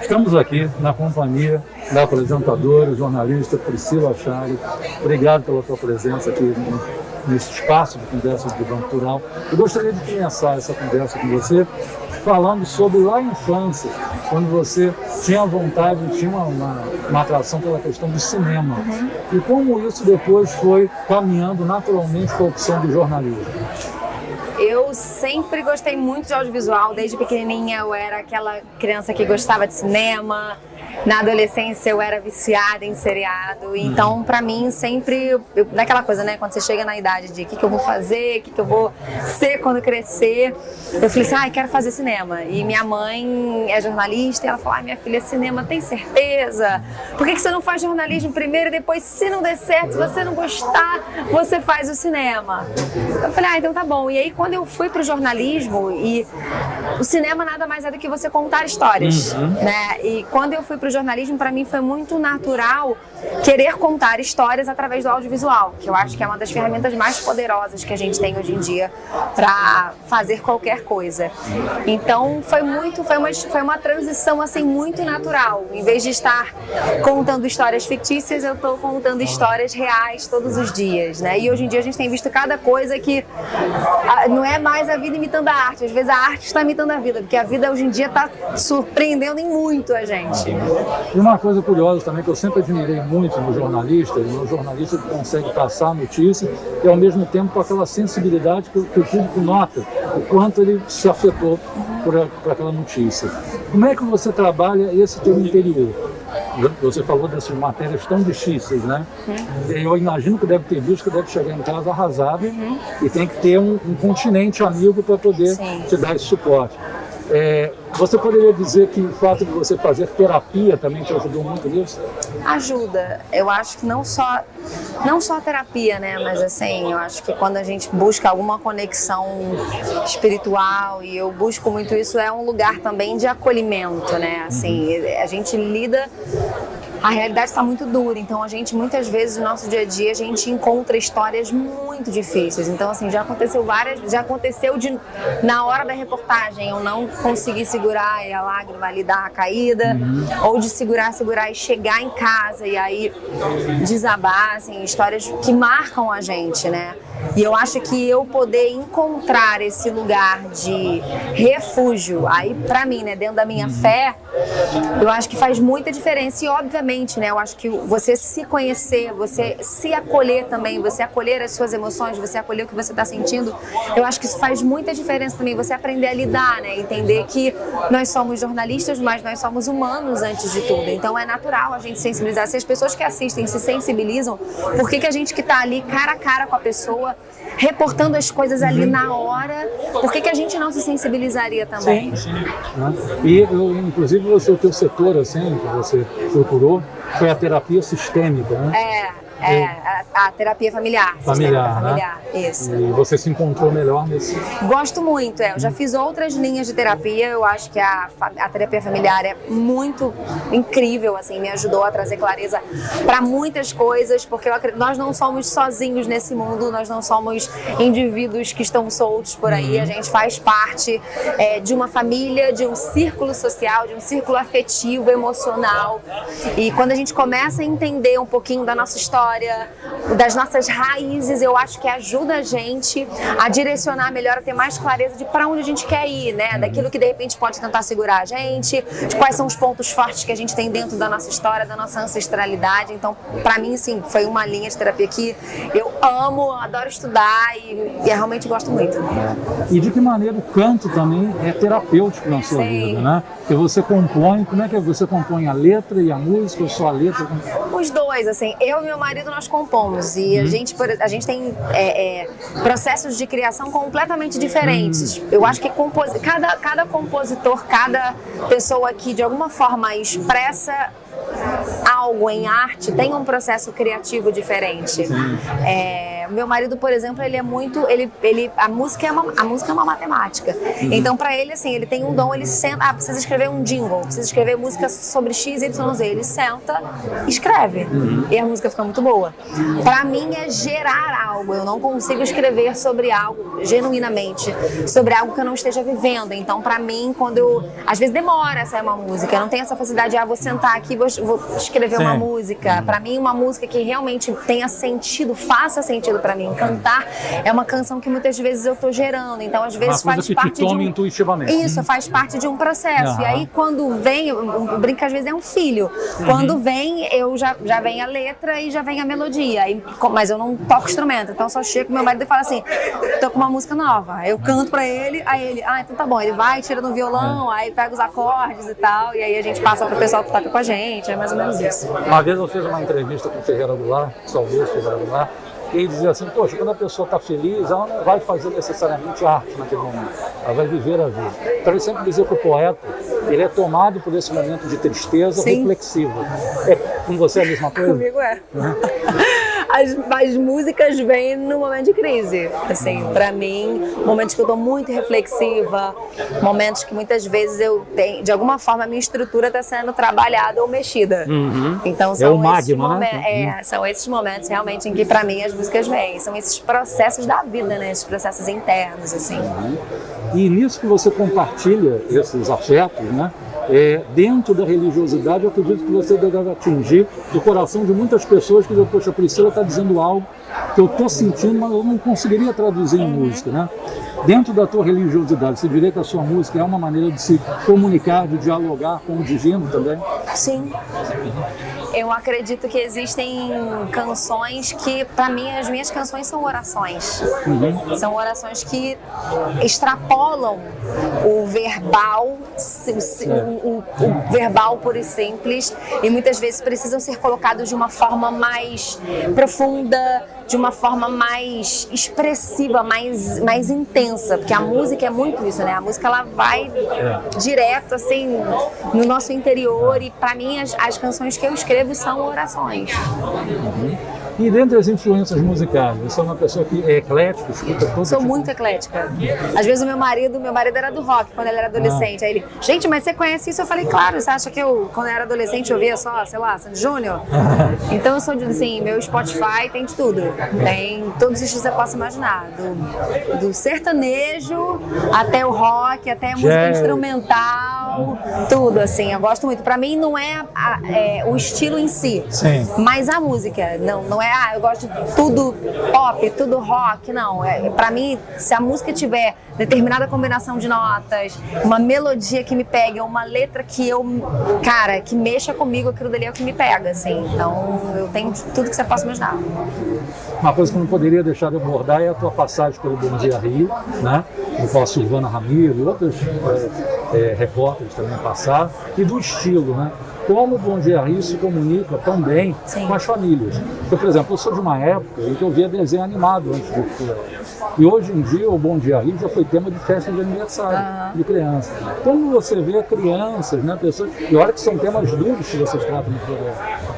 Estamos aqui na companhia da apresentadora, jornalista Priscila Achari. Obrigado pela tua presença aqui nesse espaço de conversa de Banco Plural. Eu gostaria de começar essa conversa com você falando sobre lá a infância, quando você tinha vontade, tinha uma atração pela questão do cinema. E como isso depois foi caminhando naturalmente para a opção do jornalismo. Eu sempre gostei muito de audiovisual, desde pequenininha eu era aquela criança que gostava de cinema. Na adolescência eu era viciada em seriado, então pra mim sempre, naquela coisa, né, quando você chega na idade de o que eu vou fazer, o que eu vou ser quando crescer, eu falei assim, quero fazer cinema. E minha mãe é jornalista e ela falou, minha filha, cinema, tem certeza? Por que você não faz jornalismo primeiro e depois, se não der certo, se você não gostar, você faz o cinema? Eu falei, então tá bom. E aí quando eu fui pro jornalismo, e o cinema nada mais é do que você contar histórias, né? E quando eu fui pro jornalismo, para mim foi muito natural querer contar histórias através do audiovisual, que eu acho que é uma das ferramentas mais poderosas que a gente tem hoje em dia para fazer qualquer coisa. Então foi uma transição assim muito natural. Em vez de estar contando histórias fictícias, eu estou contando histórias reais todos os dias, né? E hoje em dia a gente tem visto cada coisa que não é mais a vida imitando a arte, às vezes a arte está imitando a vida, porque a vida hoje em dia está surpreendendo em muito a gente. E uma coisa curiosa também que eu sempre admirei muito no jornalista que consegue passar a notícia e ao mesmo tempo com aquela sensibilidade que o público nota o quanto ele se afetou por aquela notícia. Como é que você trabalha esse teu interior? Você falou dessas matérias tão difíceis, né? Eu imagino que deve ter visto que deve chegar em casa arrasado e tem que ter um continente amigo para poder te dar esse suporte. Você poderia dizer que o fato de você fazer terapia também te ajudou muito nisso? Ajuda. Eu acho que não só a terapia, né? Mas assim, eu acho que quando a gente busca alguma conexão espiritual, e eu busco muito isso, é um lugar também de acolhimento, né? Assim, a gente lida... A realidade está muito dura, então a gente, muitas vezes, no nosso dia a dia, a gente encontra histórias muito difíceis. Então, assim, já aconteceu na hora da reportagem, eu não conseguir segurar a lágrima ali, dar a caída, ou de segurar e chegar em casa e aí desabar, assim, histórias que marcam a gente, né? E eu acho que eu poder encontrar esse lugar de refúgio, aí pra mim, né, dentro da minha fé, eu acho que faz muita diferença. E obviamente, né, eu acho que você se conhecer, você se acolher também, você acolher as suas emoções, você acolher o que você está sentindo, eu acho que isso faz muita diferença também, você aprender a lidar, né, entender que nós somos jornalistas, mas nós somos humanos antes de tudo. Então é natural a gente sensibilizar. Se as pessoas que assistem se sensibilizam, por que a gente que está ali cara a cara com a pessoa, reportando as coisas ali na hora, por que a gente não se sensibilizaria também? Sim. E inclusive o teu setor, assim, que você procurou, foi a terapia sistêmica, né? A terapia familiar. Familiar, isso. E você se encontrou melhor nesse... Gosto muito, eu já fiz outras linhas de terapia, eu acho que a terapia familiar é muito incrível, assim, me ajudou a trazer clareza para muitas coisas, porque nós não somos sozinhos nesse mundo, nós não somos indivíduos que estão soltos por aí, a gente faz parte de uma família, de um círculo social, de um círculo afetivo, emocional, e quando a gente começa a entender um pouquinho da nossa história, das nossas raízes, eu acho que ajuda a gente a direcionar melhor, a ter mais clareza de para onde a gente quer ir, né? Daquilo que de repente pode tentar segurar a gente, de quais são os pontos fortes que a gente tem dentro da nossa história, da nossa ancestralidade. Então, para mim, sim, foi uma linha de terapia que eu amo, adoro estudar e realmente gosto muito. E de que maneira o canto também é terapêutico na sua vida, né? Porque você compõe, como é que você compõe a letra e a música, ou só a letra? Os dois, assim, eu e meu marido nós compomos e a gente tem processos de criação completamente diferentes. Eu acho que cada compositor, cada pessoa que de alguma forma expressa algo em arte tem um processo criativo diferente. Meu marido, por exemplo, ele é muito, a música é uma matemática. Então, para ele, assim, ele tem um dom, ele senta, precisa escrever um jingle, precisa escrever música sobre X, Y, Z. Ele senta, escreve. E a música fica muito boa. Para mim é gerar algo. Eu não consigo escrever sobre algo, genuinamente, sobre algo que eu não esteja vivendo. Então, para mim, às vezes demora a sair uma música. Eu não tenho essa facilidade de, vou sentar aqui, vou escrever uma música. Para mim, uma música que realmente tenha sentido, faça sentido para mim. Cantar é uma canção que muitas vezes eu tô gerando. Então, às vezes uma coisa faz que parte te tome intuitivamente. Isso, faz parte de um processo. E aí, quando vem, eu brinco que às vezes é um filho. Quando vem, eu já vem a letra e já vem a melodia. Mas eu não toco instrumento. Então, eu só chego com meu marido e falo assim, tô com uma música nova. Eu canto pra ele, aí ele, então tá bom. Ele vai, tira no violão, aí pega os acordes e tal. E aí a gente passa pro pessoal que toca com a gente. É mais ou menos isso. Uma vez eu fiz uma entrevista com o Ferreira Goulart, saudoso Ferreira Goulart, e ele dizia assim, poxa, quando a pessoa está feliz, ela não vai fazer necessariamente arte naquele momento, ela vai viver a vida. Então ele sempre dizia que o poeta, ele é tomado por esse momento de tristeza reflexiva. É com você a mesma coisa? Comigo é. As músicas vêm no momento de crise, assim, pra mim, momentos que eu tô muito reflexiva, momentos que muitas vezes eu tenho, de alguma forma a minha estrutura tá sendo trabalhada ou mexida. Então são são esses momentos realmente em que pra mim as músicas vêm, são esses processos da vida, né, esses processos internos, assim. E nisso que você compartilha esses afetos, né? Dentro da religiosidade, eu acredito que você deve atingir o coração de muitas pessoas que, poxa, a Priscila está dizendo algo que eu estou sentindo, mas eu não conseguiria traduzir em música, né? Dentro da tua religiosidade, você diria que a sua música é uma maneira de se comunicar, de dialogar com o divino também? Sim. Eu acredito que existem canções que, para mim, as minhas canções são orações. São orações que extrapolam o verbal, o verbal puro e simples, e muitas vezes precisam ser colocados de uma forma mais profunda, de uma forma mais expressiva, mais intensa, porque a música é muito isso, né? A música, ela vai direto, assim, no nosso interior, e para mim as canções que eu escrevo são orações. E dentre as influências musicais, você é uma pessoa que é eclética, escuta todo Sou muito eclética. Às vezes o meu marido era do rock quando ele era adolescente. Aí ele, gente, mas você conhece isso? Eu falei, claro, você acha que eu, quando eu era adolescente, eu ouvia só, sei lá, Sandy Júnior? Então eu sou assim, meu Spotify tem de tudo. Tem todos os estilos que você possa imaginar. Do sertanejo até o rock, até a música instrumental, tudo, assim. Eu gosto muito. Pra mim não é o estilo em si, mas a música. Não é, eu gosto de tudo pop, tudo rock, não. Pra mim, se a música tiver determinada combinação de notas, uma melodia que me pega, uma letra que que mexa comigo, aquilo dali é o que me pega, assim. Então, eu tenho tudo que você possa imaginar. Uma coisa que eu não poderia deixar de abordar é a tua passagem pelo Bom Dia Rio, né? Do qual a Silvana Ramiro e outros repórteres também passaram, e do estilo, né? Como o Bom Dia Rio se comunica também com as famílias. Porque, por exemplo, eu sou de uma época em que eu via desenho animado antes do futuro. E hoje em dia o Bom Dia Rio já foi tema de festa de aniversário de criança. Quando você vê crianças, né, pessoas, e olha que são temas duros que vocês tratam no programa,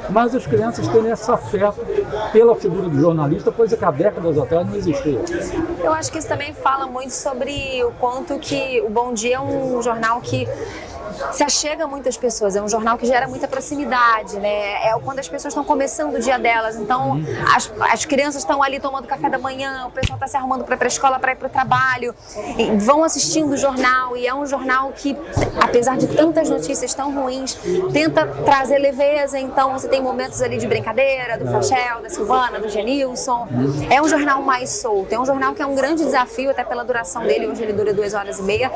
mas as crianças têm esse afeto pela figura do jornalista, coisa que há décadas atrás não existia. Eu acho que isso também fala muito sobre o quanto que o Bom Dia é um jornal que se achega a muitas pessoas, é um jornal que gera muita proximidade, né? É quando as pessoas estão começando o dia delas, então as crianças estão ali tomando café da manhã, o pessoal está se arrumando para ir para a escola, para ir para o trabalho, vão assistindo o jornal, e é um jornal que, apesar de tantas notícias tão ruins, tenta trazer leveza. Então você tem momentos ali de brincadeira, do Fachel, da Silvana, do Genilson. É um jornal mais solto, é um jornal que é um grande desafio, até pela duração dele, hoje ele dura 2h30,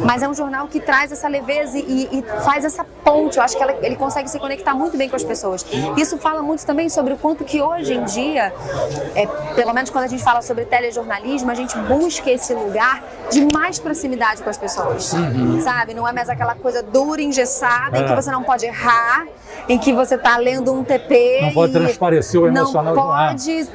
mas é um jornal que traz essa leveza e faz essa ponte. Eu acho que ele consegue se conectar muito bem com as pessoas. Isso fala muito também sobre o quanto que hoje em dia, pelo menos quando a gente fala sobre telejornalismo, a gente busca esse lugar de mais proximidade com as pessoas, sabe? Não é mais aquela coisa dura, engessada, em que você não pode errar, em que você está lendo um TP não pode transparecer o emocional, não pode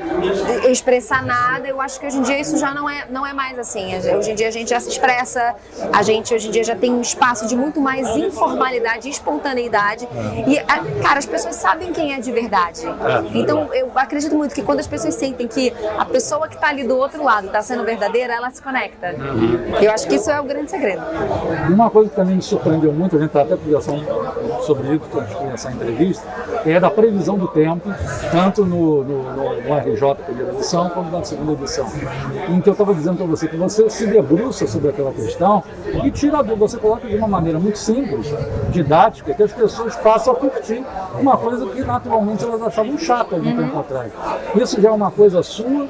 expressar nada. Eu acho que hoje em dia isso já não é mais assim. Hoje em dia a gente já se expressa, a gente hoje em dia já tem um espaço de muito mais mais informalidade, espontaneidade. E, cara, as pessoas sabem quem é de verdade. Então, eu acredito muito que quando as pessoas sentem que a pessoa que está ali do outro lado está sendo verdadeira, ela se conecta. Eu acho que isso é o grande segredo. Uma coisa que também me surpreendeu muito, a gente está até conversando sobre isso nessa entrevista, é da previsão do tempo, tanto no RJ, primeira edição, quanto na segunda edição. Em que eu estava dizendo para você que você se debruça sobre aquela questão e tira a dúvida, você coloca de uma maneira muito simples, didática, que as pessoas passam a curtir uma coisa que naturalmente elas achavam chata algum tempo atrás. Isso já é uma coisa sua,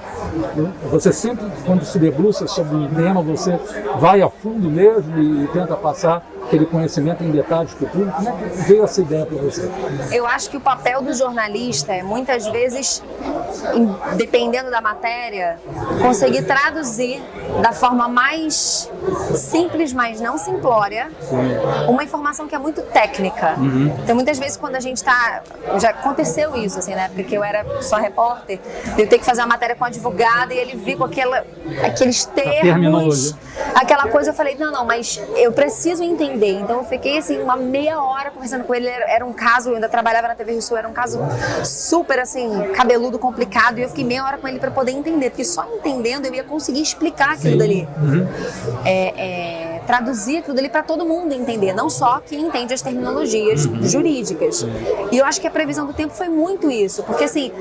você sempre, quando se debruça sobre um tema, você vai a fundo mesmo e tenta passar aquele conhecimento em detalhes para o público. Como é que veio essa ideia para você? Eu acho que o papel do jornalista é, muitas vezes, dependendo da matéria, conseguir traduzir da forma mais simples, mas não simplória, uma informação que é muito técnica. Então, muitas vezes, quando a gente está... Já aconteceu isso, assim, na época que eu era só repórter, eu ter que fazer uma matéria com um advogado e ele vir com aqueles termos, aquela coisa, eu falei, não, mas eu preciso entender. Então eu fiquei assim uma meia hora conversando com ele, era um caso, eu ainda trabalhava na TV Rio Sul, era um caso super assim, cabeludo, complicado, e eu fiquei meia hora com ele para poder entender, porque só entendendo eu ia conseguir explicar aquilo dali. Traduzir aquilo dali para todo mundo entender, não só quem entende as terminologias jurídicas. E eu acho que a previsão do tempo foi muito isso, porque assim,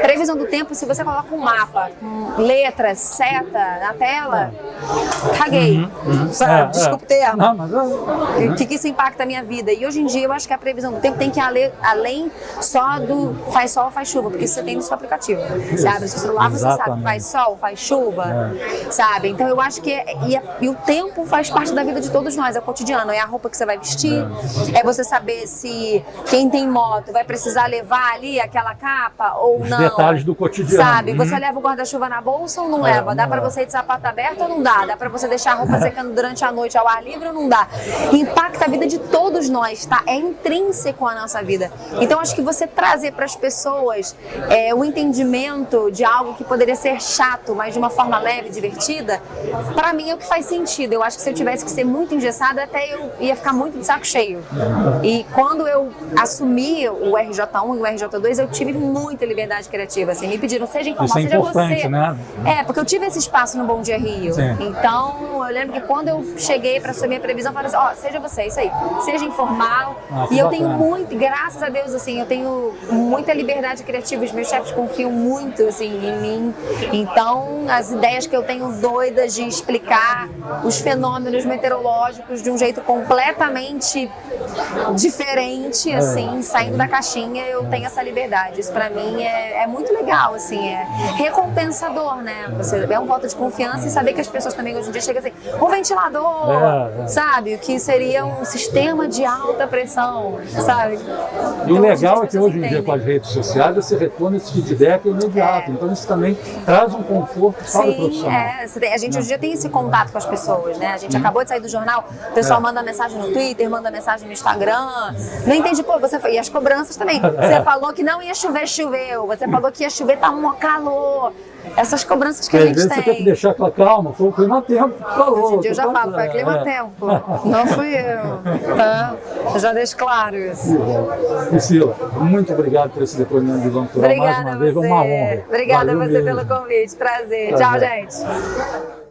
previsão do tempo, se você coloca um mapa, letras, seta na tela, caguei. Sabe? Desculpa o termo. Não, mas que isso impacta a minha vida. E hoje em dia eu acho que a previsão do tempo tem que ir além só do faz sol, faz chuva, porque isso você tem no seu aplicativo. Você abre o seu celular, você sabe, faz sol, faz chuva, sabe? Então eu acho que e o tempo faz parte da vida de todos nós, é o cotidiano, é a roupa que você vai vestir, é você saber se quem tem moto vai precisar levar ali aquela capa ou não. Os detalhes do cotidiano. Sabe? Você leva o guarda-chuva na bolsa ou não leva? Dá pra você ir de sapato aberto ou não dá? Dá pra você deixar a roupa secando durante a noite ao ar livre ou não dá? Impacta a vida de todos nós, tá? É intrínseco à nossa vida. Então acho que você trazer para as pessoas o entendimento de algo que poderia ser chato, mas de uma forma leve, divertida, para mim é o que faz sentido. Eu acho que se eu tivesse que ser muito engessada, até eu ia ficar muito de saco cheio. E quando eu assumi o RJ1 e o RJ2, eu tive muita liberdade criativa. Assim, me pediram, seja informal, seja você. Né? Porque eu tive esse espaço no Bom Dia Rio. Sim. Então, eu lembro que quando eu cheguei para assumir a previsão, eu falei assim, seja você, isso aí. Seja informal. E eu tenho muito, graças a Deus, assim, eu tenho muita liberdade criativa. Os meus chefes confiam muito, assim, em mim. Então, as ideias que eu tenho doidas de explicar os fenômenos meteorológicos de um jeito completamente diferente, assim, saindo da caixinha, eu tenho essa liberdade. Isso pra mim é muito legal, assim, é recompensador, né? Você é um voto de confiança e saber que as pessoas também hoje em dia chegam assim, um ventilador, sabe? O que seria um sistema de alta pressão, sabe? E o legal é que hoje em dia com as redes sociais você retorna esse feedback imediato, então isso também traz um conforto para o profissional. A gente hoje em dia tem esse contato com as pessoas, né? A gente acabou de sair do jornal, o pessoal manda mensagem no Twitter, manda mensagem no Instagram, não entendi, e as cobranças também. Você falou que não ia chover, choveu, você falou que ia chover, tá um calor. Essas cobranças que a gente tem. Você tem que deixar aquela calma, foi o clima-tempo que falou. Hoje em dia eu já falo, foi clima-tempo, não fui eu, tá? Eu já deixo claro isso. Priscila, muito obrigado por esse depoimento de Vamos mais uma vez, uma honra. Obrigada a você pelo convite, prazer. Tchau, gente.